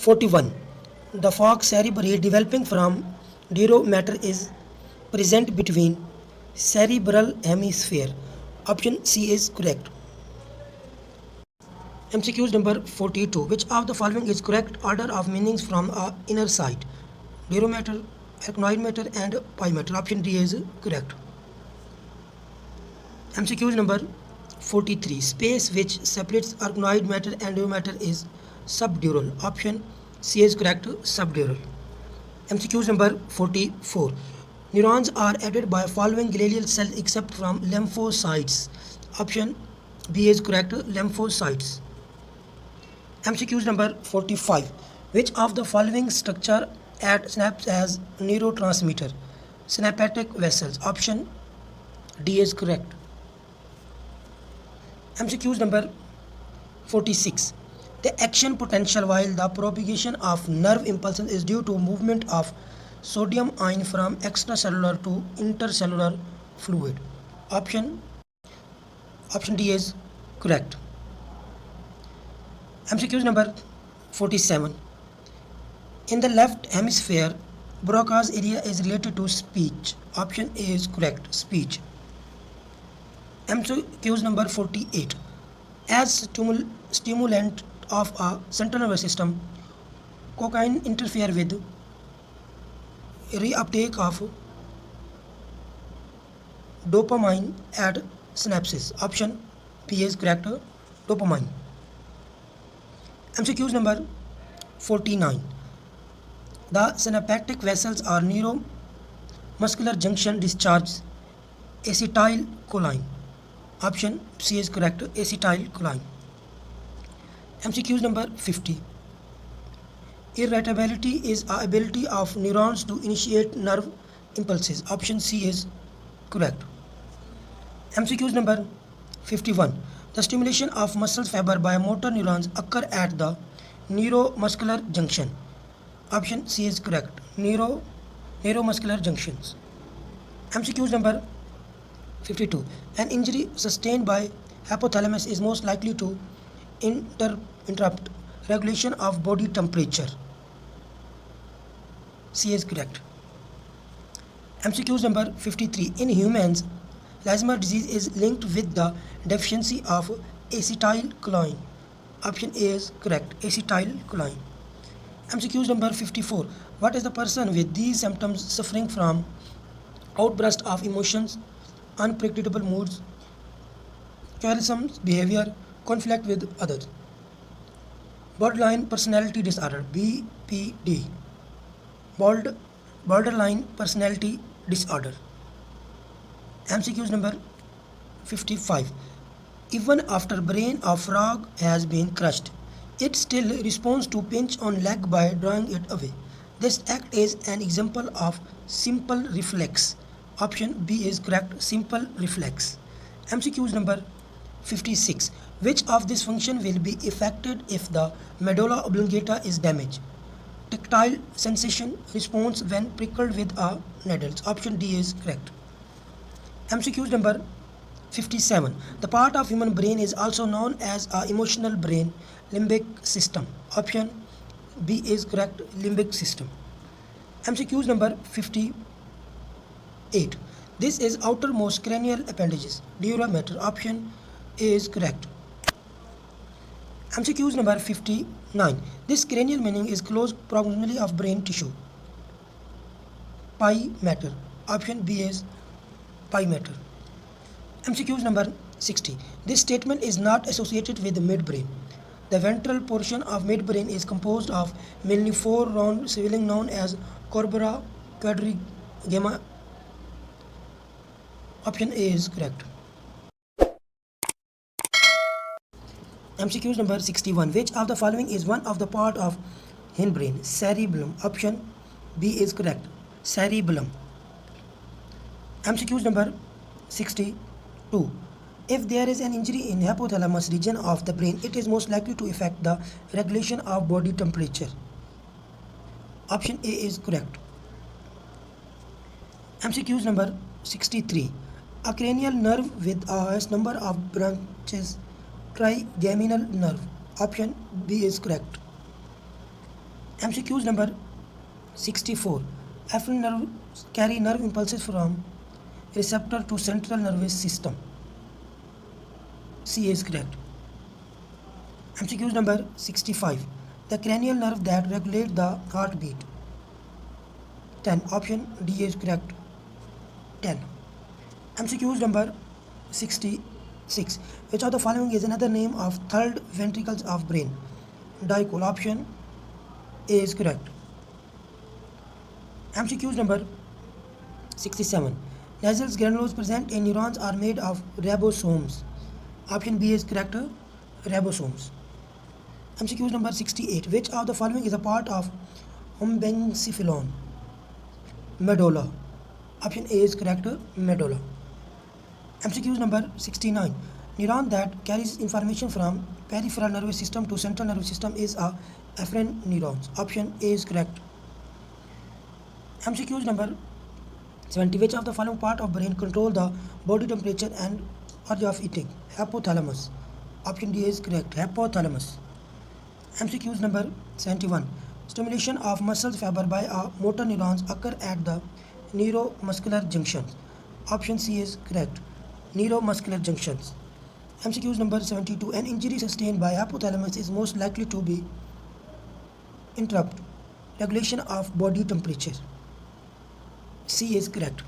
41. The fog cerebri developing from duro matter is present between cerebral hemisphere. Option C is correct. MCQs number 42. Which of the following is correct order of meanings from a inner side? Duro matter, arachnoid matter and pi matter. Option D is correct. MCQs number 43. Space which separates arachnoid matter and duro matter is subdural. Option C is correct, subdural. MCQs number 44. Neurons are added by following glial cells except from lymphocytes. Option B is correct, lymphocytes. MCQs number 45. Which of the following structure at synapse as neurotransmitter? Synaptic vessels. Option D is correct. MCQs number 46. The action potential while the propagation of nerve impulses is due to movement of sodium ion from extracellular to intercellular fluid. Option D is correct. MCQs number 47. In the left hemisphere, Broca's area is related to speech. Option A is correct, speech. MCQs number 48. As stimulant of a central nervous system, cocaine interfere with reuptake of dopamine at synapses. Option B is correct, dopamine. MCQs number 49. The synaptic vessels are neuromuscular junction discharge acetylcholine. Option C is correct, acetylcholine. MCQs number 50. Irritability is a ability of neurons to initiate nerve impulses. Option C is correct. MCQs number 51. The stimulation of muscle fiber by motor neurons occur at the neuromuscular junction. Option C is correct. Neuromuscular junctions. MCQs number 52. An injury sustained by hypothalamus is most likely to interrupt regulation of body temperature. C is correct. MCQs number 53. In humans, Alzheimer's disease is linked with the deficiency of acetylcholine. Option A is correct, acetylcholine. MCQs number 54. What is the person with these symptoms suffering from outburst of emotions, unpredictable moods, quarrelsome behavior, conflict with others? Borderline personality disorder, BPD. Borderline personality disorder. MCQs number 55. Even after brain of frog has been crushed, it still responds to pinch on leg by drawing it away. This act is an example of simple reflex. Option B is correct, simple reflex. MCQs number 56. Which of this function will be affected if the medulla oblongata is damaged? Tactile sensation response when prickled with a needle. Option D is correct. MCQs number 57. The part of human brain is also known as a emotional brain, limbic system. Option B is correct, limbic system. MCQs number 58. This is outermost cranial appendages, dura mater. Option A is correct. MCQs number 59. This cranial meaning is close proximity of brain tissue. Pi matter. Option B is pi matter. MCQs number 60. This statement is not associated with the midbrain. The ventral portion of midbrain is composed of mainly four round swelling known as corpora quadrigemma. Option A is correct. MCQs number 61. Which of the following is one of the part of hindbrain? Cerebellum. Option B is correct, cerebellum. MCQs number 62. If there is an injury in hypothalamus region of the brain, it is most likely to affect the regulation of body temperature. Option A is correct. MCQs number 63. A cranial nerve with a highest number of branches, trigeminal nerve. Option B is correct. MCQs number 64. Afferent nerves carry nerve impulses from receptor to central nervous system. C is correct. MCQs number 65. The cranial nerve that regulates the heartbeat. 10. Option D is correct. 10. MCQs number 66. Which of the following is another name of third ventricles of brain? Dicole. Option A is correct. MCQs number 67. Nasal granules present in neurons are made of ribosomes. Option B is correct. Ribosomes. MCQs number 68. Which of the following is a part of umbencephalon? Medulla. Option A is correct. Medulla. MCQs number 69. Neuron that carries information from peripheral nervous system to central nervous system is a afferent neuron. Option A is correct. MCQs number 70. Which of the following part of brain control the body temperature and urge of eating? Hypothalamus. Option D is correct. Hypothalamus. MCQs number 71. Stimulation of muscle fiber by a motor neurons occur at the neuromuscular junctions. Option C is correct. Neuromuscular junctions. MCQs number 72. An injury sustained by hypothalamus is most likely to be interrupt regulation of body temperature. C is correct.